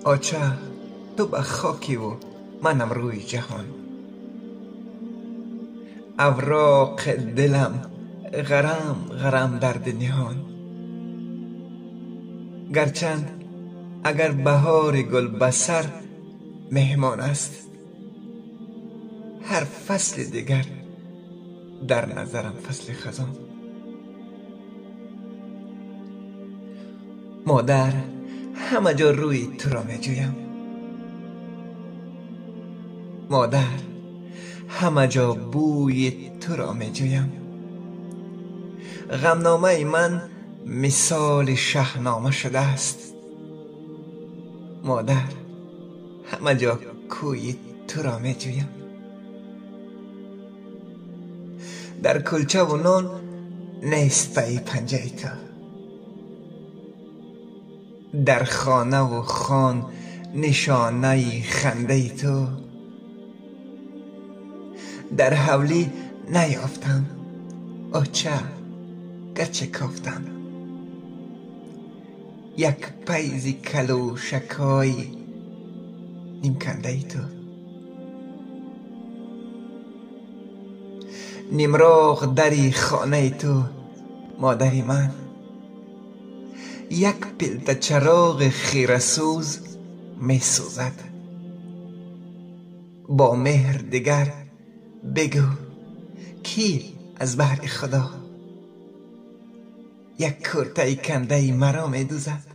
آچه تو به خاکی و منم روی جهان. اوراق دلم غرام غرام درد نهان. گرچند اگر بهار گل بسر مهمان است، هر فصل دیگر در نظرم فصل خزان. مادر همه جا روی تو را می جویم. مادر همه جا بوی تو را می جویم. غمنامه من مثال شهنامه شده است. مادر همه جا کوی تو را می جویم. در کلچه و نان نیست پای پنجه تو. در خانه و خان نشانه خنده تو. در حولی نیافتم آچه گرچه کافتم. یک پیزی کلو شکای نیم کنده تو. نیمراغ دری خانه تو مادری من. یک پلت چراغ خیره سوز می سوزد. با مهر دیگر بگو کی از بهر خدا یک کرته کنده مرا می دوزد.